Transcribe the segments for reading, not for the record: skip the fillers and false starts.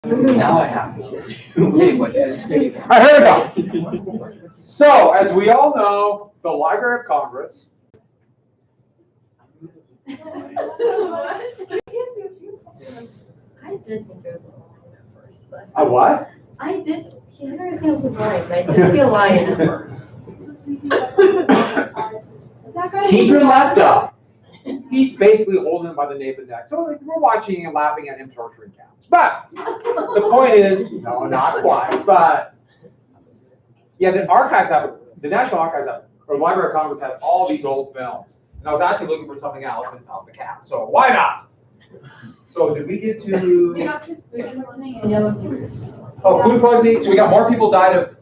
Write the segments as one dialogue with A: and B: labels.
A: Now I have to. Anyway,
B: All right, here we go. So, as we all know, the Library of Congress.
C: What? I did think there was a lion at first.
B: A what?
C: I did. Henry was going to blind, but I did see a lion at first.
B: Keep your left up. He's basically holding him by the nape of the neck. So we're watching and laughing at him torturing cats. But the point is, no, not quite. But yeah, the National Archives have, or Library of Congress has all these old films. And I was actually looking for something else and found the cat. So why not? So did we get to?
C: We got to food poisoning and yellow fever.
B: Oh, food poisoning. So we got more people died of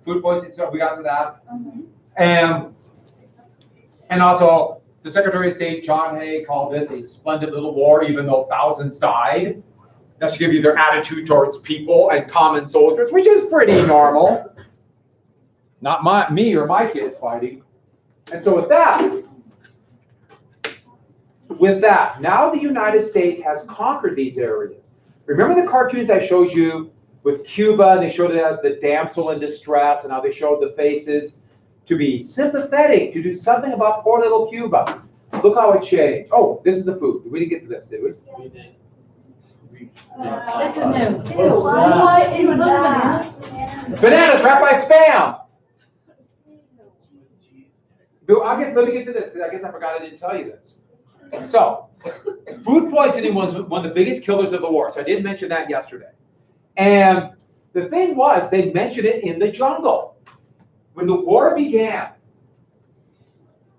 B: food poisoning. So we got to that. And also, the Secretary of State, John Hay, called this a splendid little war, even though thousands died. That should give you their attitude towards people and common soldiers, which is pretty normal. Not me or my kids fighting. And so with that, now the United States has conquered these areas. Remember the cartoons I showed you with Cuba? They showed it as the damsel in distress, and how they showed the faces to be sympathetic, to do something about poor little Cuba. Look how it changed. Oh, this is the food. We didn't get to this, did we?
A: we did.
C: This is new.
D: What is that?
B: Bananas wrapped by Spam. I guess let me get to this, because I guess I forgot I didn't tell you this. So, food poisoning was one of the biggest killers of the war. So I did mention that yesterday. And the thing was, they mentioned it in the jungle. When the war began,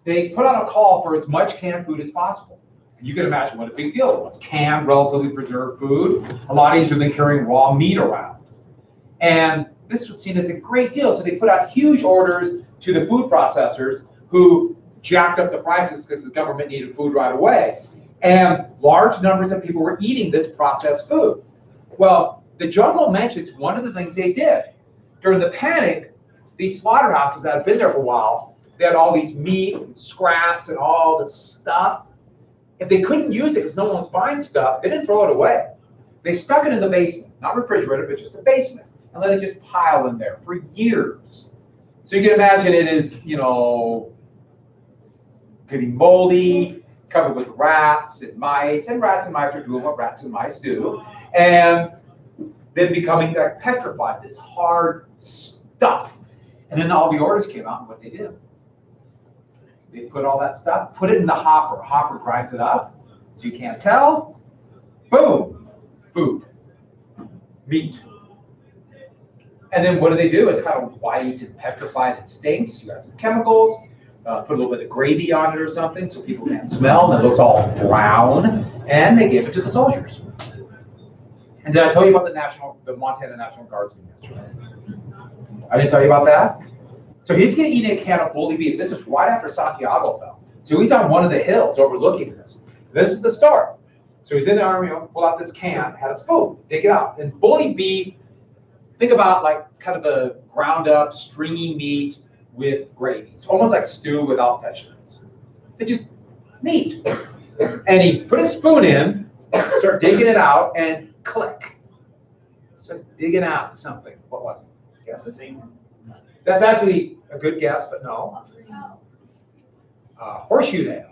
B: they put out a call for as much canned food as possible. You can imagine what a big deal it was. Canned, relatively preserved food. A lot easier than carrying raw meat around. And this was seen as a great deal. So they put out huge orders to the food processors, who jacked up the prices because the government needed food right away. And large numbers of people were eating this processed food. Well, the jungle mentions one of the things they did. During the panic, these slaughterhouses that had been there for a while, they had all these meat and scraps and all this stuff. If they couldn't use it because no one was buying stuff, they didn't throw it away. They stuck it in the basement, not refrigerator, but just the basement, and let it just pile in there for years. So you can imagine it is, getting moldy, covered with rats and mice, and rats and mice are doing what rats and mice do, and then becoming like petrified, this hard stuff. And then all the orders came out, and what they did, they put all that stuff, put it in the hopper. Hopper grinds it up, so you can't tell. Boom, food, meat. And then what do they do? It's kind of white and petrified and stinks. You got some chemicals. Put a little bit of gravy on it or something so people can't smell, and it looks all brown, and they gave it to the soldiers. And did I tell you about the Montana National Guardsman yesterday? I didn't tell you about that? So he's going to eat a can of bully beef. This is right after Santiago fell. So he's on one of the hills overlooking this. This is the start. So he's in the army, pull out this can, had a spoon, dig it out. And bully beef, think about like kind of a ground up, stringy meat with gravy. It's almost like stew without vegetables. It's just meat. And he put a spoon in, start digging it out, and click. Start digging out something. What was it? Guess it? That's actually a good guess, but no. Horseshoe nail.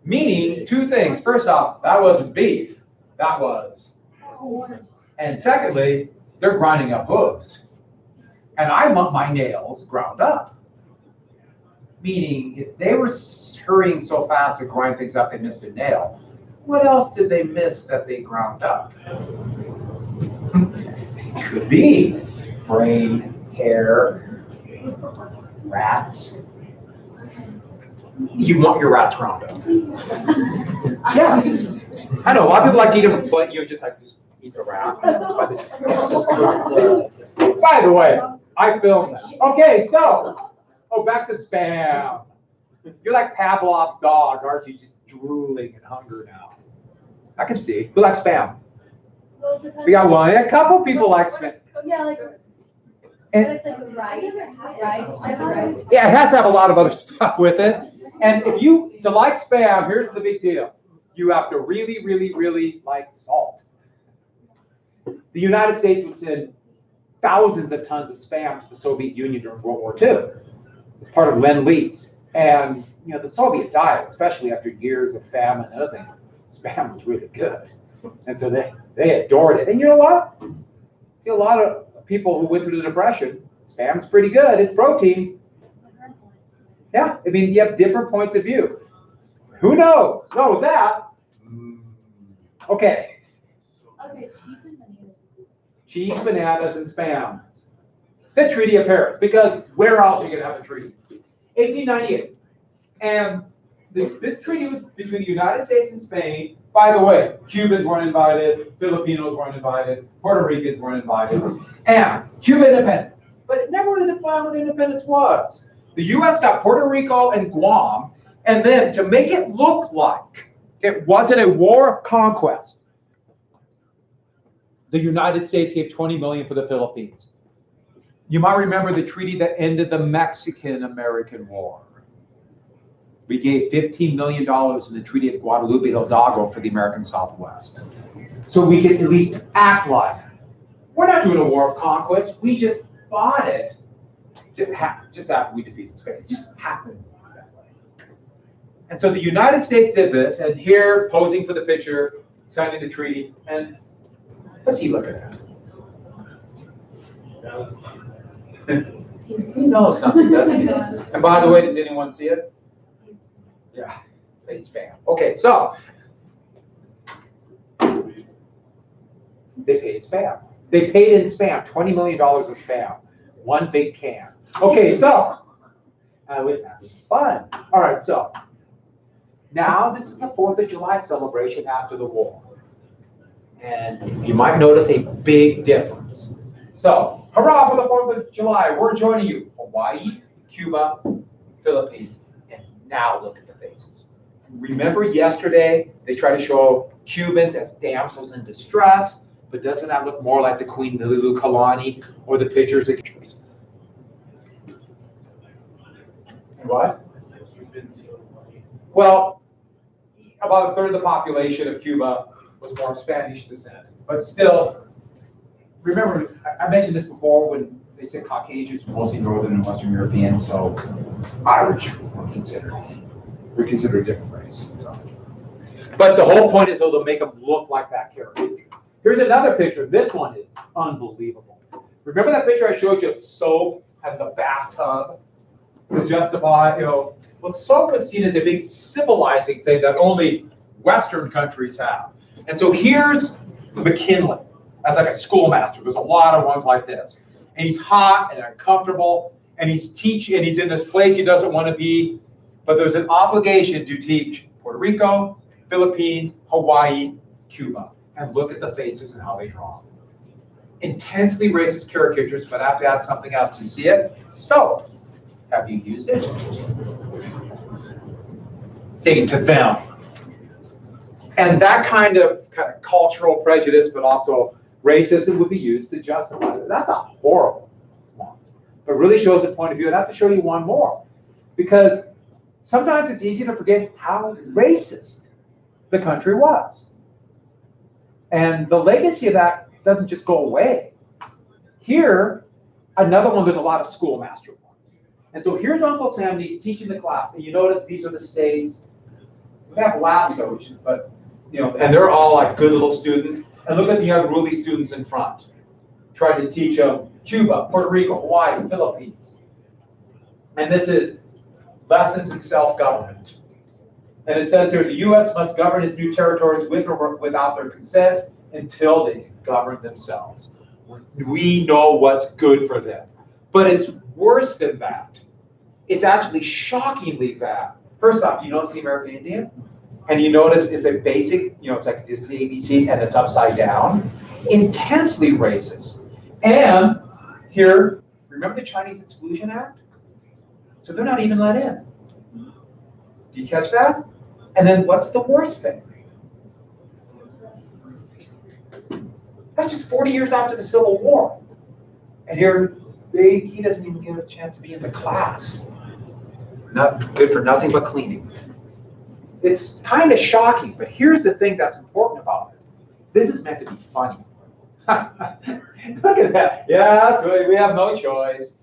B: Meaning two things. First off, that wasn't beef. That was. And secondly, they're grinding up hooves. And I want my nails ground up. Meaning, if they were hurrying so fast to grind things up, they missed a nail. What else did they miss that they ground up? Could be brain, hair, rats. You want your rats ground up. Yeah. I know, a lot of people like to eat them, but you just like to eat the rat. By the way, I filmed that. Okay, so, back to Spam. You're like Pavlov's dog, aren't you? Just drooling in hunger now. I can see. Who likes Spam? We got one. A couple people like Spam.
D: Yeah, like rice.
B: Yeah, it has to have a lot of other stuff with it. And to like Spam, here's the big deal. You have to really, really, really like salt.
E: The United States would send thousands of tons of spam to the Soviet Union during World War II as part of Lend-Lease. And the Soviet diet, especially after years of famine and other things, spam was really good. And so they adored it. And you know what? See, a lot of people who went through the Depression, spam's pretty good. It's protein. Yeah, I mean, you have different points of view. Who knows? Know that. Okay.
D: Okay,
E: Cheese, bananas, and spam. The Treaty of Paris, because where else are you going to have a treaty? 1898. And this treaty was between the United States and Spain. By the way, Cubans weren't invited, Filipinos weren't invited, Puerto Ricans weren't invited, and Cuba independent. But it never really defined what independence was. The U.S. got Puerto Rico and Guam, and then to make it look like it wasn't a war of conquest, the United States gave $20 million for the Philippines. You might remember the treaty that ended the Mexican-American War. We gave $15 million in the Treaty of Guadalupe Hidalgo for the American Southwest. So we could at least act like we're not doing a war of conquest. We just bought it just after we defeated Spain. It just happened that way. And so the United States did this, and here, posing for the picture, signing the treaty, and what's he looking at? He knows something, doesn't he? And by the way, does anyone see it? Yeah, paid spam. Okay, so they paid spam. They paid in spam, $20 million of spam. One big can. Okay, so that was fun. All right, so now this is the 4th of July celebration after the war. And you might notice a big difference. So, hurrah for the 4th of July. We're joining you. Hawaii, Cuba, Philippines. And now look at the faces. Remember yesterday, they tried to show Cubans as damsels in distress, but doesn't that look more like the Queen Liliuokalani or the pictures of Cubans? What? Well, about a third of the population of Cuba was more Spanish descent. But still, remember, I mentioned this before when they said Caucasians were mostly Northern and Western European, so Irish were considered a different race. So. But the whole point is, though, to make them look like that character. Here's another picture. This one is unbelievable. Remember that picture I showed you of soap and the bathtub to justify, well, soap is seen as a big civilizing thing that only Western countries have. And so here's McKinley as like a schoolmaster. There's a lot of ones like this. And he's hot and uncomfortable, and he's teaching, and he's in this place he doesn't want to be, but there's an obligation to teach Puerto Rico, Philippines, Hawaii, Cuba. And look at the faces and how they draw. Intensely racist caricatures, but I have to add something else. Do you see it? So, have you used it? Take it to them. And that kind of cultural prejudice, but also racism, would be used to justify it. That's a horrible one. But really shows a point of view. And I have to show you one more. Because sometimes it's easy to forget how racist the country was. And the legacy of that doesn't just go away. Here, another one, there's a lot of schoolmaster ones. And so here's Uncle Sam, he's teaching the class. And you notice these are the states. We have Alaska, but and they're all like good little students. And look at the unruly students in front, trying to teach them Cuba, Puerto Rico, Hawaii, Philippines. And this is lessons in self-government. And it says here, the U.S. must govern its new territories with or without their consent until they can govern themselves. We know what's good for them. But it's worse than that. It's actually shockingly bad. First off, you notice the American Indian? And you notice it's a basic, it's like just the ABCs and it's upside down. Intensely racist. And here, remember the Chinese Exclusion Act? So they're not even let in. Do you catch that? And then what's the worst thing? That's just 40 years after the Civil War. And here, he doesn't even get a chance to be in the class. Not good for nothing but cleaning. It's kind of shocking, but here's the thing that's important about it. This is meant to be funny. Look at that. Yeah, that's right. We have no choice.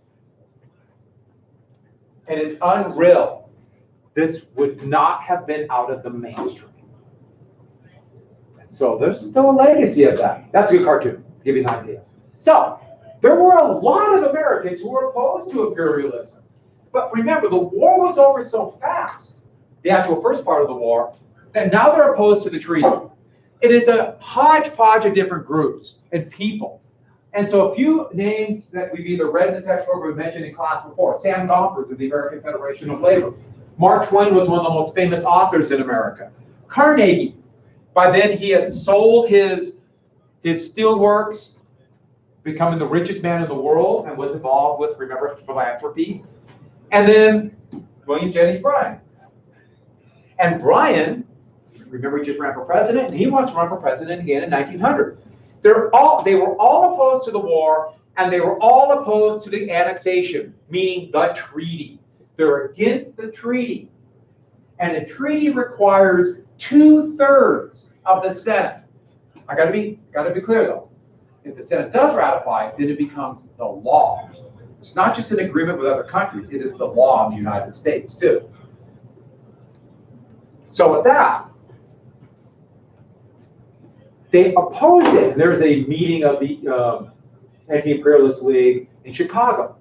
E: And it's unreal. This would not have been out of the mainstream. And so there's still a legacy of that. That's a good cartoon, to give you an idea. So there were a lot of Americans who were opposed to imperialism. But remember, the war was over so fast, the actual first part of the war, that now they're opposed to the treaty. It is a hodgepodge of different groups and people. And so a few names that we've either read in the textbook or we've mentioned in class before. Sam Gompers of the American Federation of Labor. Mark Twain was one of the most famous authors in America. Carnegie, by then he had sold his steelworks, becoming the richest man in the world, and was involved with, remember, philanthropy. And then William Jennings Bryan. And Bryan, remember, he just ran for president, and he wants to run for president again in 1900. They were all opposed to the war, and they were all opposed to the annexation, meaning the treaty. They're against the treaty. And a treaty requires 2/3 of the Senate. I gotta be clear though. If the Senate does ratify it, then it becomes the law. It's not just an agreement with other countries, it is the law in the United States too. So with that, they opposed it. There was a meeting of the Anti-Imperialist League in Chicago.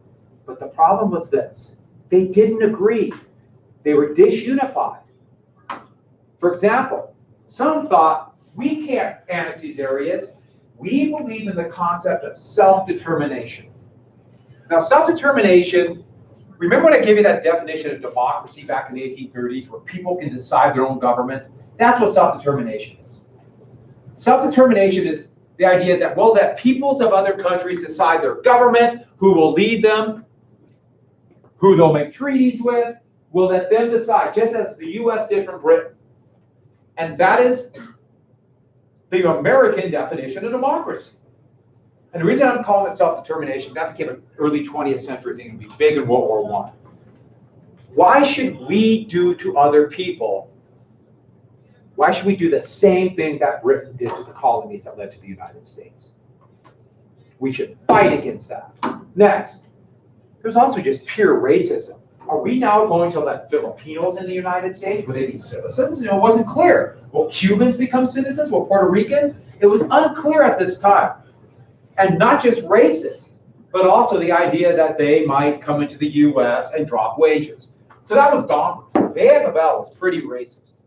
E: But the problem was this. They didn't agree. They were disunified. For example, some thought, we can't annex these areas. We believe in the concept of self-determination. Now, self-determination, remember when I gave you that definition of democracy back in the 1830s, where people can decide their own government? That's what self-determination is. Self-determination is the idea that we'll let peoples of other countries decide their government, who will lead them, who they'll make treaties with. We'll let them decide, just as the U.S. did from Britain. And that is the American definition of democracy. And the reason I'm calling it self-determination, that became an early 20th century thing, and be big in World War I. Why should we do to other people? Why should we do the same thing that Britain did to the colonies that led to the United States? We should fight against that. Next, there's also just pure racism. Are we now going to let Filipinos in the United States? Will they be citizens? It wasn't clear. Will Cubans become citizens? Will Puerto Ricans? It was unclear at this time. And not just racist, but also the idea that they might come into the U.S. and drop wages. So that was Gompers. Van Bell was pretty racist.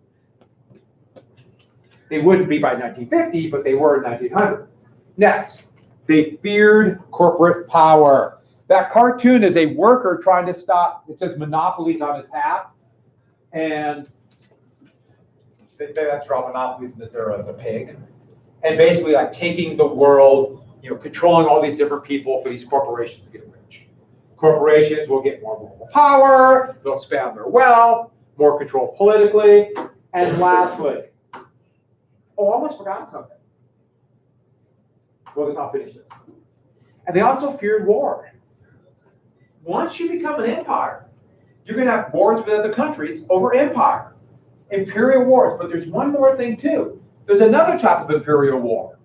E: They wouldn't be by 1950, but they were in 1900. Next, they feared corporate power. That cartoon is a worker trying to stop, it says monopolies on his hat. And that's draw monopolies in this era as a pig. And basically like taking the world, controlling all these different people for these corporations to get rich. Corporations will get more global power, they'll expand their wealth, more control politically. And lastly, I almost forgot something. Well, let's not finish this. And they also feared war. Once you become an empire, you're going to have wars with other countries over empire. Imperial wars. But there's one more thing, too. There's another type of imperial war.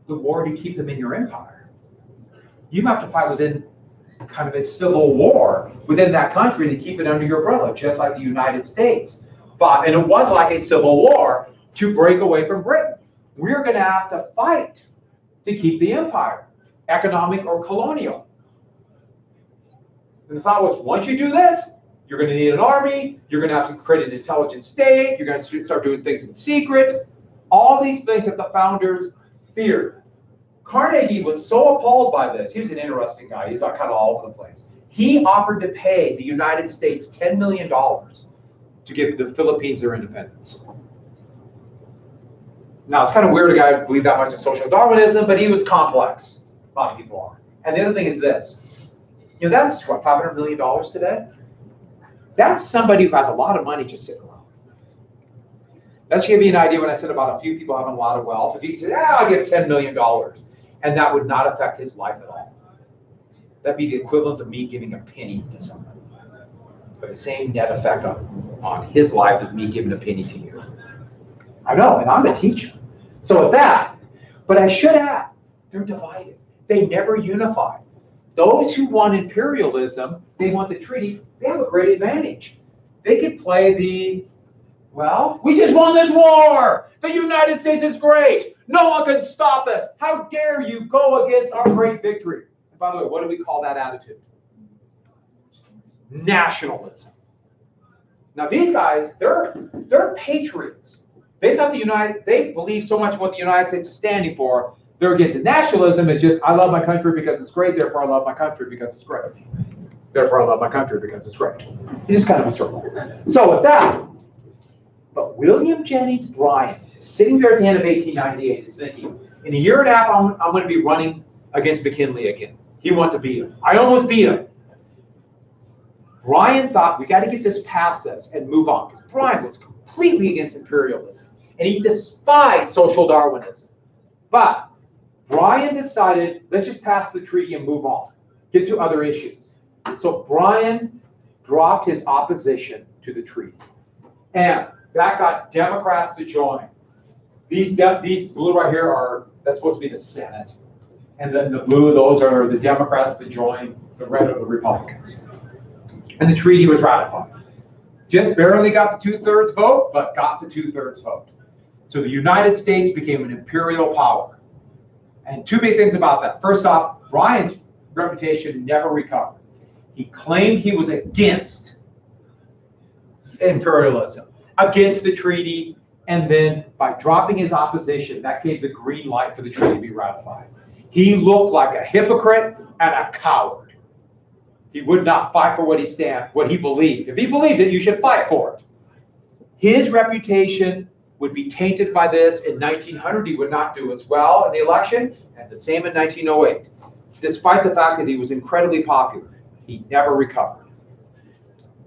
E: The war to keep them in your empire. You have to fight within kind of a civil war within that country to keep it under your umbrella, just like the United States fought. And it was like a civil war to break away from Britain. We're going to have to fight to keep the empire, economic or colonial. And the thought was, once you do this, you're going to need an army, you're going to have to create an intelligent state, you're going to start doing things in secret. All these things that the founders feared. Carnegie was so appalled by this. He was an interesting guy. He's kind of all over the place. He offered to pay the United States $10 million to give the Philippines their independence. Now, it's kind of weird a guy believe that much in social Darwinism, but he was complex. A lot of people are. And the other thing is this. That's what, $500 million today? That's somebody who has a lot of money just sitting around. That should give you an idea when I said about a few people having a lot of wealth. If he said, I'll give $10 million, and that would not affect his life at all. That'd be the equivalent of me giving a penny to somebody. But the same net effect on his life as me giving a penny to you. I know, and I'm a teacher. So with that, but I should add, they're divided. They never unify. Those who want imperialism, they want the treaty, they have a great advantage. They could play the, well, we just won this war. The United States is great. No one can stop us. How dare you go against our great victory? And by the way, what do we call that attitude? Nationalism. Now these guys, they're patriots. They thought they believe so much in what the United States is standing for. They're against it. Nationalism is just, I love my country because it's great, therefore I love my country because it's great. Therefore I love my country because it's great. It's just kind of a circle. So with that, but William Jennings Bryan, sitting there at the end of 1898, is thinking, in a year and a half, I'm going to be running against McKinley again. He wanted to beat him. I almost beat him. Bryan thought, we got to get this past us and move on. Because Bryan was completely against imperialism. And he despised social Darwinism. But Bryan decided, let's just pass the treaty and move on. Get to other issues. So Bryan dropped his opposition to the treaty. And that got Democrats to join. These blue right here that's supposed to be the Senate. And then the blue, those are the Democrats that joined, the red are the Republicans. And the treaty was ratified. Just barely got the 2/3 vote, but got the 2/3 vote. So the United States became an imperial power. And two big things about that. First off, Bryan's reputation never recovered. He claimed he was against imperialism, against the treaty, and then by dropping his opposition, that gave the green light for the treaty to be ratified. He looked like a hypocrite and a coward. He would not fight for what he believed. If he believed it, you should fight for it. His reputation would be tainted by this. In 1900, he would not do as well in the election, and the same in 1908. Despite the fact that he was incredibly popular, he never recovered.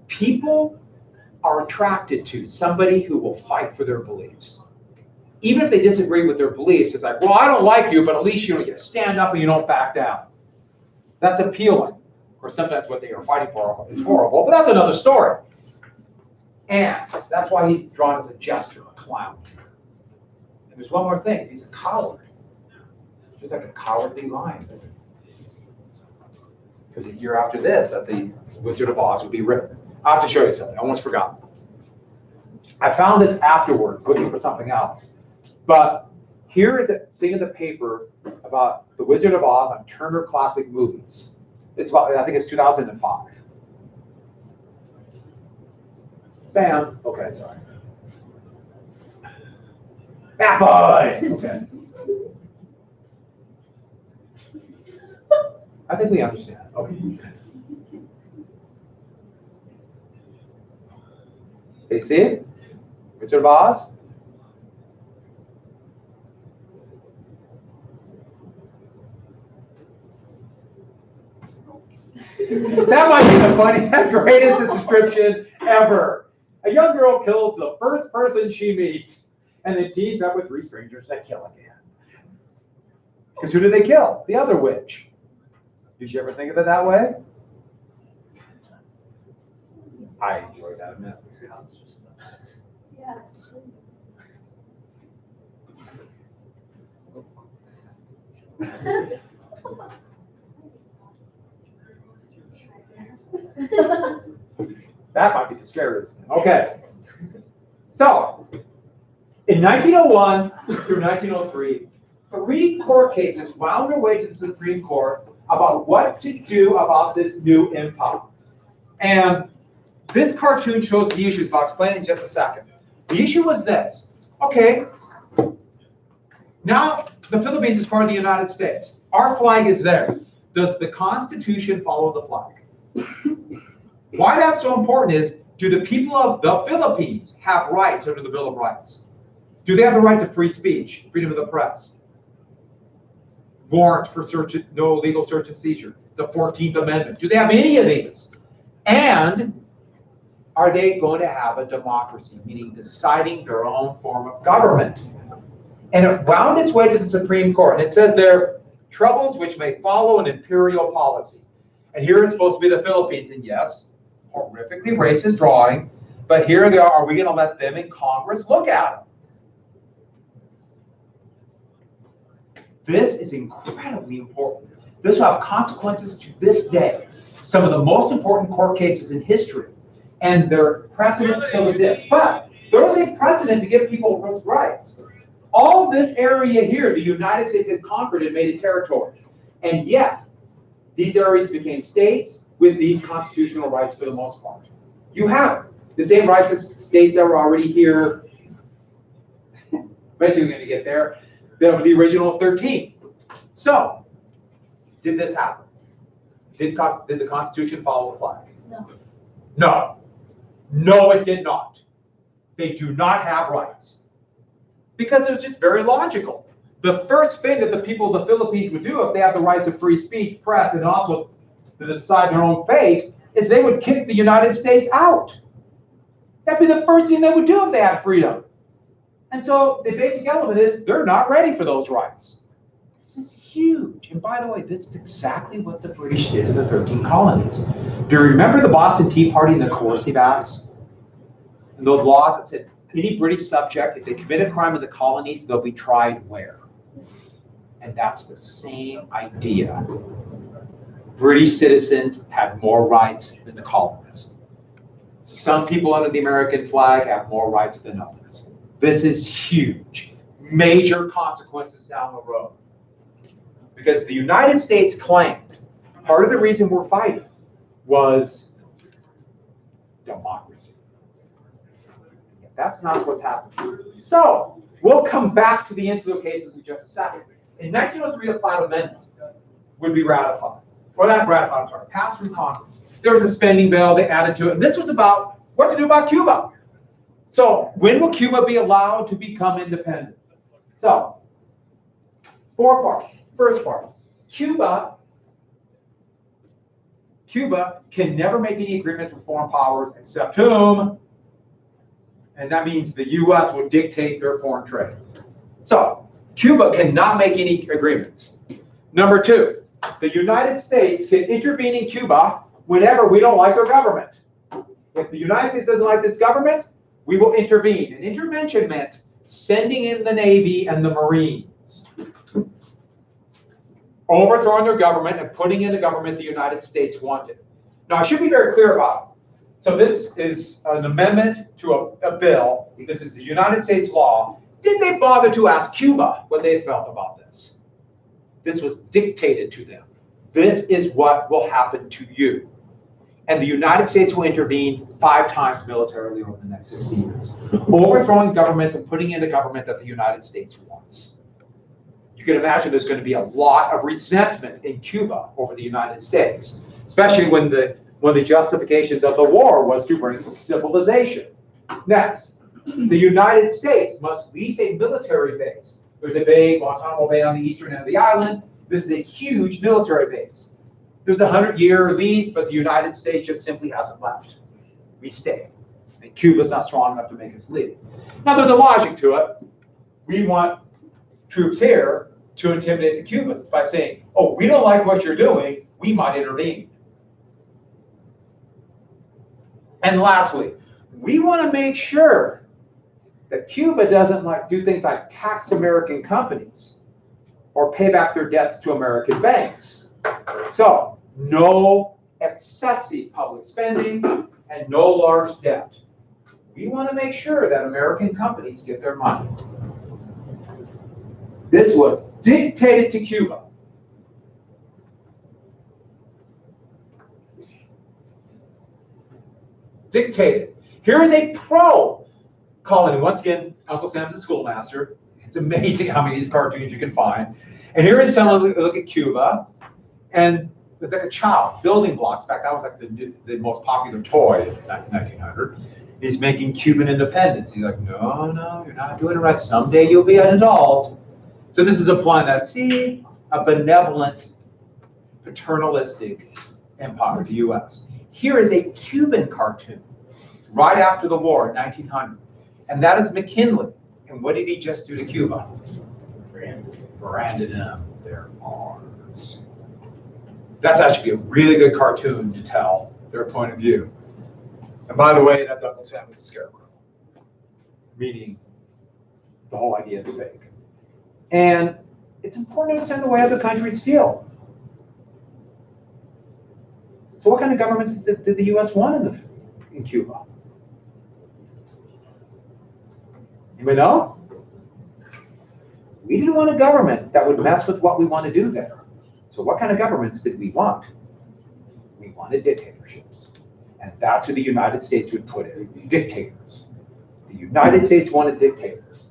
E: People are attracted to somebody who will fight for their beliefs. Even if they disagree with their beliefs, it's like, well, I don't like you, but at least you stand up and you don't back down. That's appealing. Or sometimes what they are fighting for is horrible, but that's another story. And that's why he's drawn as a jester, a clown. And there's one more thing, he's a coward. Just like a cowardly lion, isn't it? Because a year after this, that the Wizard of Oz would be written. I have to show you something, I almost forgot. I found this afterwards, looking for something else. But here is a thing in the paper about the Wizard of Oz on Turner Classic Movies. It's about, I think it's 2005. Bam. Okay, sorry. Bad boy. Okay. I think we understand. Okay. Okay, see it? Wizard of Oz. That might be the funniest, greatest description ever. A young girl kills the first person she meets and then teams up with 3 strangers that kill again. Because who did they kill? The other witch. Did you ever think of it that way? I enjoyed that immensely.
D: Yeah.
E: That might be the scariest thing. Okay. So, in 1901 through 1903, 3 court cases wound their way to the Supreme Court about what to do about this new empire. And this cartoon shows the issues, but I'll explain it in just a second. The issue was this. Okay, now the Philippines is part of the United States. Our flag is there. Does the Constitution follow the flag? Why that's so important is, do the people of the Philippines have rights under the Bill of Rights? Do they have the right to free speech, freedom of the press? Warrant for search, no legal search and seizure, the 14th Amendment. Do they have any of these? And are they going to have a democracy, meaning deciding their own form of government? And it wound its way to the Supreme Court. And it says there, troubles which may follow an imperial policy. And here it's supposed to be the Philippines. And yes, horrifically racist drawing, but here they are we going to let them in Congress look at them? This is incredibly important. This will have consequences to this day. Some of the most important court cases in history, and their precedent still exists. But there was a precedent to give people those rights. All this area here, the United States had conquered and made it territory. And yet, these areas became states with these constitutional rights for the most part. You have the same rights as states that were already here. Bet you're going to get there. The original 13. So, did this happen? Did the Constitution follow the flag?
C: No.
E: No. No, it did not. They do not have rights. Because it was just very logical. The first thing that the people of the Philippines would do if they had the rights of free speech, press, and also to decide their own fate, is they would kick the United States out. That'd be the first thing they would do if they had freedom. And so the basic element is they're not ready for those rights. This is huge. And by the way, this is exactly what the British did to the 13 colonies. Do you remember the Boston Tea Party and the Coercive Acts? And those laws that said any British subject, if they commit a crime in the colonies, they'll be tried where? And that's the same idea. British citizens had more rights than the colonists. Some people under the American flag have more rights than others. This is huge. Major consequences down the road. Because the United States claimed part of the reason we're fighting was democracy. That's not what's happening. So, we'll come back to the Insular cases in just a second. In 1903, the Platt Amendment would be ratified. Or not ratified, I'm sorry, passed through Congress. There was a spending bill, they added to it, and this was about what to do about Cuba. So, when will Cuba be allowed to become independent? So, 4 parts. First part, Cuba can never make any agreements with foreign powers except whom? And that means the U.S. will dictate their foreign trade. So, Cuba cannot make any agreements. Number 2, the United States can intervene in Cuba whenever we don't like their government. If the United States doesn't like this government, we will intervene. And intervention meant sending in the Navy and the Marines, overthrowing their government and putting in the government the United States wanted. Now, I should be very clear about it. So this is an amendment to a bill. This is the United States law. Did they bother to ask Cuba what they felt about this? This was dictated to them. This is what will happen to you. And the United States will intervene 5 times militarily over the next 60 years, overthrowing governments and putting in a government that the United States wants. You can imagine there's going to be a lot of resentment in Cuba over the United States, especially when the justifications of the war was to bring civilization. Next, the United States must lease a military base. There's a bay, Guantanamo Bay on the eastern end of the island. This is a huge military base. There's a 100-year lease, but the United States just simply hasn't left. We stay. And Cuba's not strong enough to make us leave. Now, there's a logic to it. We want troops here to intimidate the Cubans by saying, oh, we don't like what you're doing, we might intervene. And lastly, we want to make sure that Cuba doesn't do things like tax American companies or pay back their debts to American banks. So, no excessive public spending and no large debt. We want to make sure that American companies get their money. This was dictated to Cuba. Dictated. Here is a pro colony. Once again, Uncle Sam's a schoolmaster. It's amazing how many of these cartoons you can find. And here is someone look at Cuba, and it's like a child building blocks. In fact, that was like the most popular toy in 1900. He's making Cuban independence. He's like, no, you're not doing it right. Someday you'll be an adult. So this is implying that, see, a benevolent, paternalistic empire, the U.S. Here is a Cuban cartoon right after the war in 1900. And that is McKinley. And what did he just do to Cuba? Branded them their arms. That's actually a really good cartoon to tell their point of view. And by the way, that's Uncle Sam with a scarecrow, meaning the whole idea is fake. And it's important to understand the way other countries feel. So what kind of governments did the US want in Cuba? Anybody know? We didn't want a government that would mess with what we want to do there. So what kind of governments did we want? We wanted dictatorships. And that's what the United States would put in, dictators. The United States wanted dictators.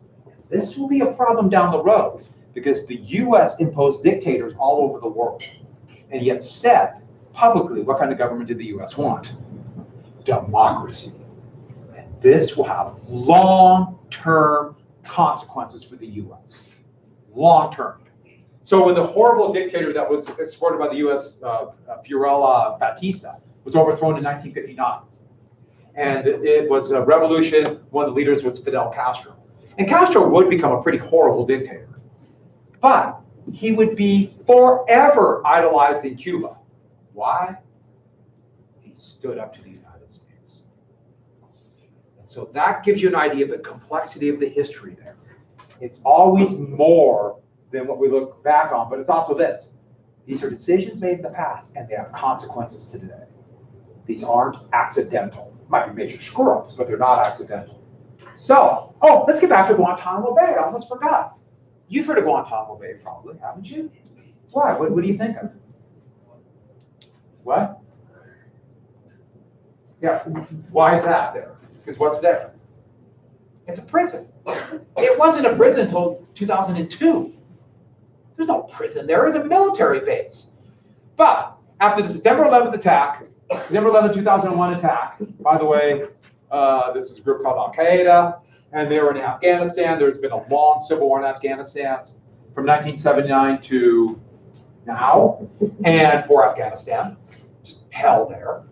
E: This will be a problem down the road because the US imposed dictators all over the world and yet said publicly, what kind of government did the US want? Democracy. And this will have long-term consequences for the US. Long-term. So when the horrible dictator that was supported by the US, Fidel Batista, was overthrown in 1959, and it was a revolution, one of the leaders was Fidel Castro. And Castro would become a pretty horrible dictator. But he would be forever idolized in Cuba. Why? He stood up to the United States. And so that gives you an idea of the complexity of the history there. It's always more than what we look back on, but it's also this. These are decisions made in the past, and they have consequences to today. These aren't accidental. Might be major screw-ups, but they're not accidental. So, oh, let's get back to Guantanamo Bay. I almost forgot. You've heard of Guantanamo Bay, probably, haven't you? Why? What do you think of? What? Yeah, why is that there? Because what's there? It's a prison. It wasn't a prison until 2002. There's no prison there. It's a military base. But after the September 11th attack, September 11th, 2001 attack, by the way, this is a group called Al-Qaeda, and they were in Afghanistan. There's been a long civil war in Afghanistan from 1979 to now, and for Afghanistan, just hell there.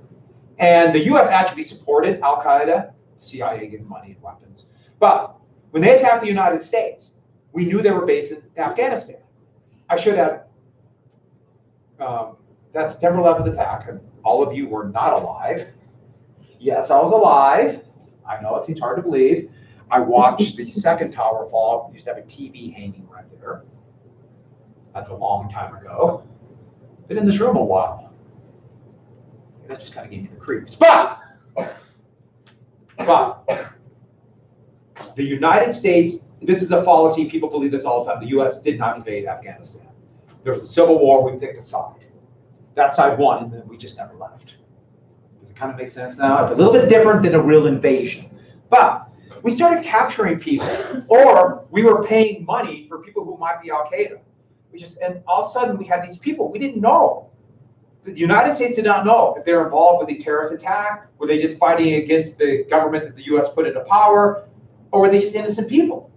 E: And the US actually supported Al-Qaeda, CIA gave money and weapons. But when they attacked the United States, we knew they were based in Afghanistan. I should have, that September 11th attack, and all of you were not alive. Yes, I was alive. I know it seems hard to believe. I watched the second tower fall. We used to have a TV hanging right there. That's a long time ago. Been in this room a while. That just kind of gave me the creeps. But the United States, this is a fallacy. People believe this all the time. The US did not invade Afghanistan. There was a civil war. We picked a side. That side won, and then we just never left. Does it kind of make sense now? It's a little bit different than a real invasion. But we started capturing people, or we were paying money for people who might be Al-Qaeda. And all of a sudden we had these people we didn't know. The United States did not know if they were involved with the terrorist attack, were they just fighting against the government that the US put into power, or were they just innocent people?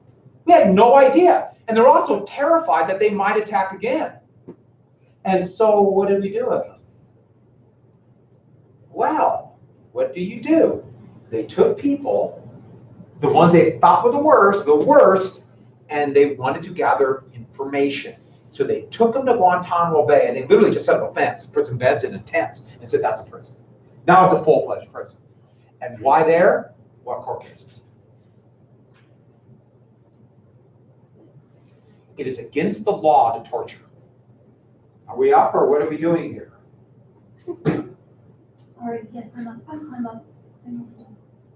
E: We had no idea. And they're also terrified that they might attack again. And so what did we do with them? Well, what do? They took people, the ones they thought were the worst, and they wanted to gather information. So they took them to Guantanamo Bay, and they literally just set up a fence, put some beds in and tents, and said, that's a prison. Now it's a full-fledged prison. And why there? What court cases? It is against the law to torture. Are we up, or what are we doing here?
D: All right, yes, I'm up. I'm up.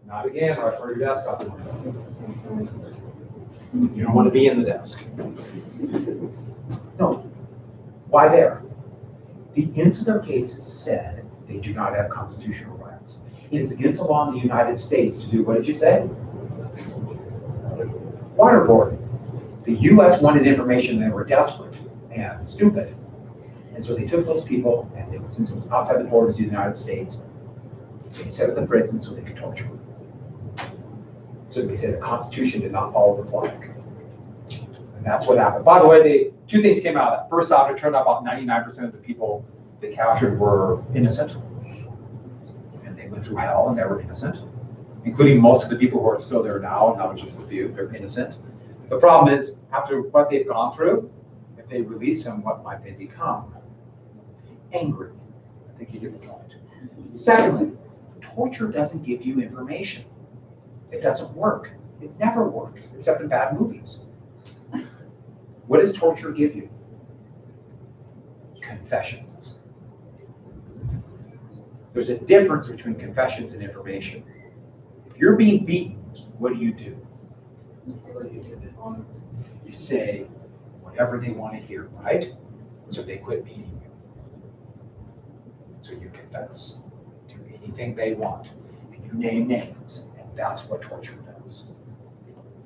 E: Not again, or I throw your desk out the window.
D: I'm sorry.
E: You don't want to be in the desk. No. Why there? The insular cases said they do not have constitutional rights. It is against the law in the United States to do, what did you say? Waterboarding. The US wanted information, they were desperate and stupid. And so they took those people, and since it was outside the borders of the United States, they set up the prison so they could torture them. So they said the Constitution did not follow the flag. And that's what happened. By the way, two things came out of that. First off, it turned out about 99% of the people they captured were innocent. And they went through hell and they were innocent, including most of the people who are still there now, not just a few, they're innocent. The problem is, after what they've gone through, if they release them, what might they become? Angry. I think you get the point. Secondly, torture doesn't give you information. It doesn't work. It never works, except in bad movies. What does torture give you? Confessions. There's a difference between confessions and information. If you're being beaten, what do? You say whatever they want to hear, right? So they quit beating you. So you confess to anything they want, and you name names, and that's what torture does.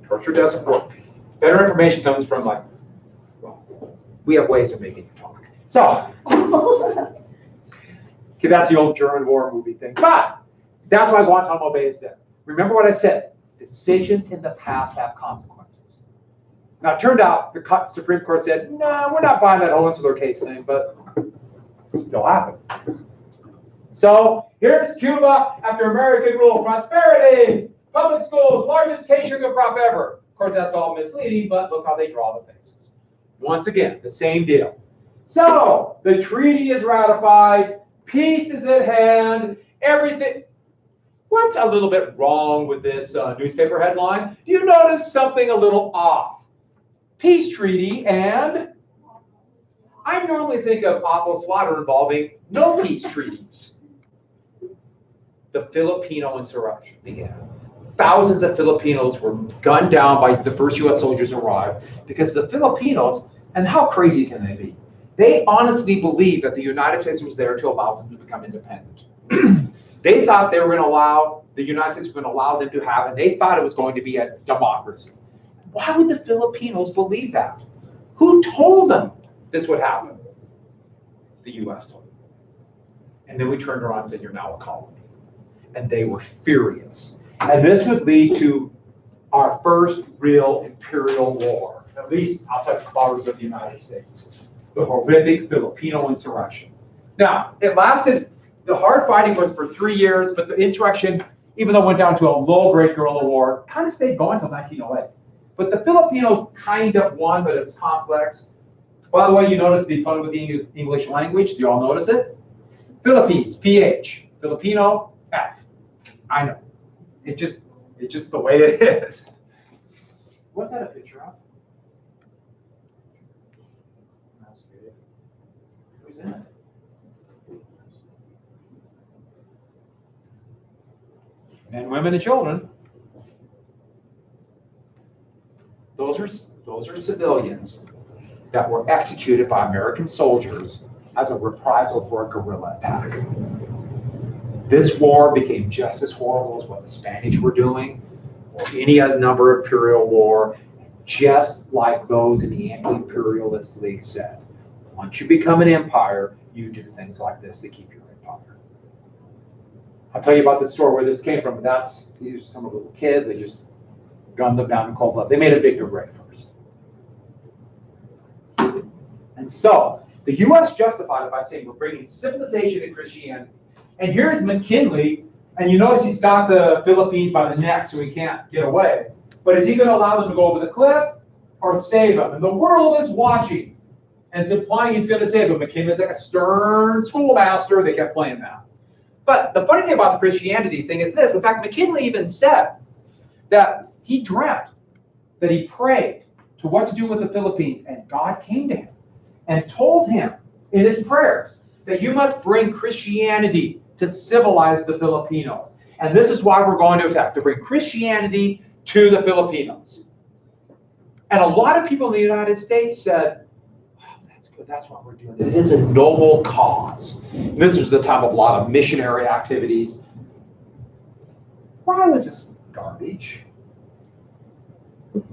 E: Torture doesn't work. Better information comes from well, we have ways of making you talk. So, okay, that's the old German war movie thing. But that's why Guantanamo Bay is there. Remember what I said, decisions in the past have consequences. Now, it turned out the Supreme Court said, no, we're not buying that whole insular case thing, but it still happened. So here's Cuba after American rule, prosperity, public schools, largest K-sugar crop ever. Of course, that's all misleading, but look how they draw the faces. Once again, the same deal. So the treaty is ratified, peace is at hand, everything. What's a little bit wrong with this newspaper headline? Do you notice something a little off? Peace treaty and I normally think of awful slaughter involving no peace treaties. The Filipino insurrection began. Thousands of Filipinos were gunned down by the first U.S. soldiers arrived because the Filipinos, and how crazy can they be? They honestly believed that the United States was there to allow them to become independent. They thought they were going to allow, the United States was going to allow them to have, and they thought it was going to be a democracy. Why would the Filipinos believe that? Who told them this would happen? The U.S. told them. And then we turned around and said, you're now a colony. And they were furious. And this would lead to our first real imperial war, at least outside the borders of the United States, the horrific Filipino insurrection. Now, it lasted, the hard fighting was for 3 years, but the insurrection, even though it went down to a low-grade guerrilla war, kind of stayed going until 1908. But the Filipinos kind of won, but it was complex. By the way, you notice the fun with the English language. Do you all notice it? Philippines, PH. Filipino, F. I know. It's just the way it is. What's that a picture of? That's good. Who's in it? Men, women, and children. Those are civilians that were executed by American soldiers as a reprisal for a guerrilla attack. This war became just as horrible as what the Spanish were doing, or any other number of imperial war, just like those in the anti-imperialist league said. Once you become an empire, you do things like this to keep your empire. I'll tell you about the story where this came from. These are some of the little kids. They just gunned them down in cold blood. They made a victor grave first. And so the U.S. justified it by saying we're bringing civilization and Christianity. And here's McKinley, and you notice he's got the Philippines by the neck so he can't get away. But is he going to allow them to go over the cliff or save them? And the world is watching. And it's implying he's going to save them. McKinley's like a stern schoolmaster. They kept playing that. But the funny thing about the Christianity thing is this. In fact, McKinley even said that he dreamt, that he prayed to what to do with the Philippines, and God came to him and told him in his prayers that you must bring Christianity to civilize the Filipinos. And this is why we're going to attack, to bring Christianity to the Filipinos. And a lot of people in the United States said, oh, that's good, that's what we're doing. It is a noble cause. This was a time of a lot of missionary activities. Why was this garbage?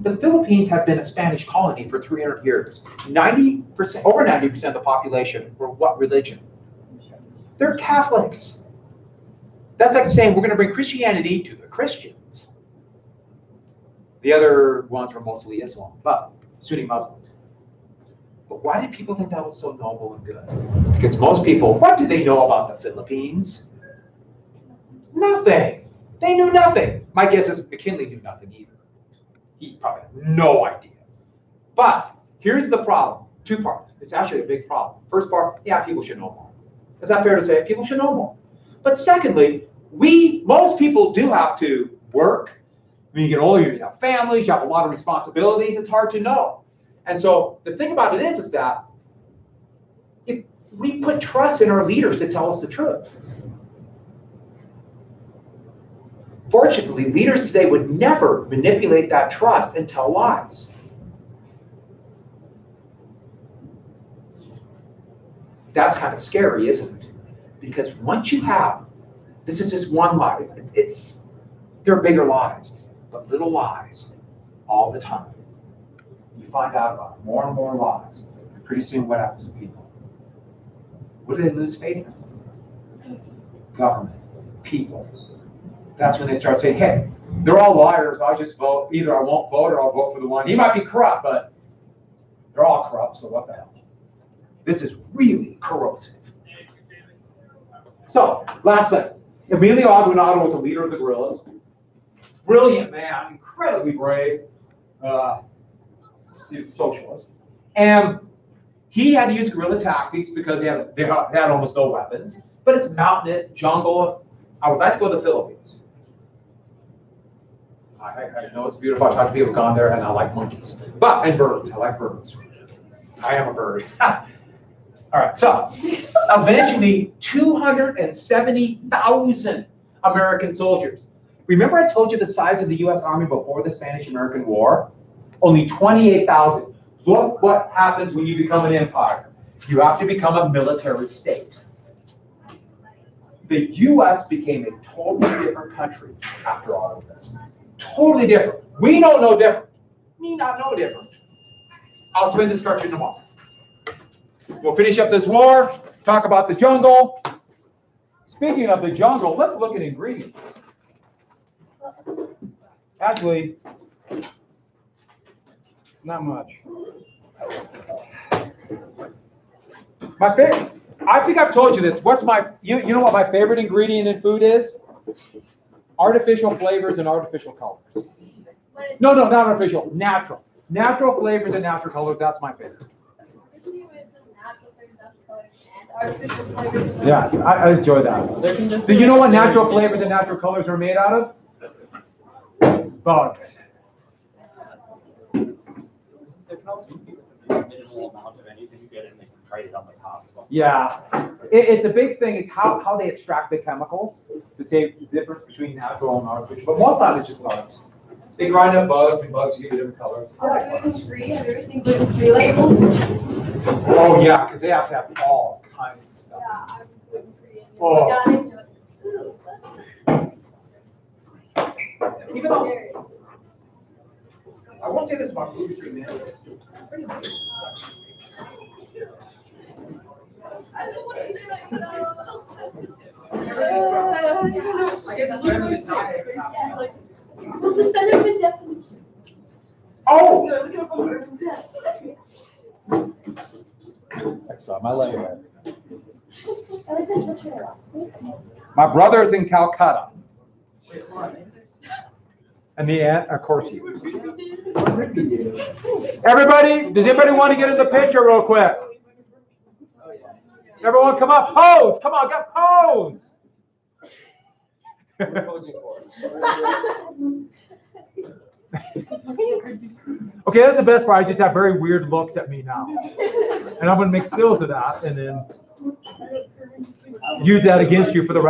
E: The Philippines have been a Spanish colony for 300 years. 90%, over 90% of the population were what religion? They're Catholics. That's like saying we're going to bring Christianity to the Christians. The other ones were mostly Islam, but Sunni Muslims. But why did people think that was so noble and good? Because most people, what do they know about the Philippines? Nothing. They knew nothing. My guess is McKinley knew nothing either. He probably had no idea. But here's the problem. Two parts. It's actually a big problem. First part, yeah, people should know more. Is that fair to say? People should know more. But secondly, most people do have to work. When you get older, you have families, you have a lot of responsibilities. It's hard to know. And so the thing about it is that if we put trust in our leaders to tell us the truth. Fortunately, leaders today would never manipulate that trust and tell lies. That's kind of scary, isn't it? Because once you have, this is just one lie. There are bigger lies, but little lies all the time. You find out about more and more lies. And pretty soon, what happens to people? What do they lose faith in? Government, people. That's when they start saying, hey, they're all liars. I'll just vote. Either I won't vote or I'll vote for the one. He might be corrupt, but they're all corrupt, so what the hell? This is really corrosive. So, last thing. Emilio Aguinaldo was a leader of the guerrillas. Brilliant man, incredibly brave. He was a socialist. And he had to use guerrilla tactics because they had almost no weapons. But it's mountainous, jungle. I would like to go to the Philippines. I know it's beautiful. I talk to people who've gone there, and I like monkeys. And birds. I like birds. I am a bird. All right, so eventually 270,000 American soldiers. Remember I told you the size of the U.S. Army before the Spanish-American War? Only 28,000. Look what happens when you become an empire. You have to become a military state. The U.S. became a totally different country after all of this. Totally different. We don't know different. Me not know different. I'll explain this structure in a moment. We'll finish up this war, talk about the jungle. Speaking of the jungle, let's look at ingredients. Actually, not much. My favorite, I think I've told you this. You know what my favorite ingredient in food is? Artificial flavors and artificial colors. No, not artificial, natural. Natural flavors and natural colors, that's my favorite. Yeah, I enjoy that. Do you know what natural flavors and natural colors are made out of? Bugs.
A: There can also be a minimal amount of anything you get and they can trade it on the top.
E: Yeah, it's a big thing. It's how they extract the chemicals to say the difference between natural and artificial. But most of it's just bugs. They grind up bugs and bugs give you different colors. I like bugs.
C: Gluten-free, have you ever seen gluten-free labels?
E: Oh yeah, because they have to have all kinds of stuff.
C: Yeah, I'm gluten-free. And
E: Oh.
C: you got it, and you're like, ooh.
E: Even though, I won't say this about gluten-free man.
C: I don't want to say that, no.
E: I get the family side.
C: Yeah, like, we'll just send him the definition.
E: Oh!
C: I
E: I saw my leg there.
C: like this picture.
E: My brother's in Calcutta. And the aunt, of course, you. Everybody, does anybody want to get in the picture real quick? Everyone come up, pose! Come on, get pose! Okay, that's the best part. I just have very weird looks at me now. And I'm going to make stills of that and then use that against you for the rest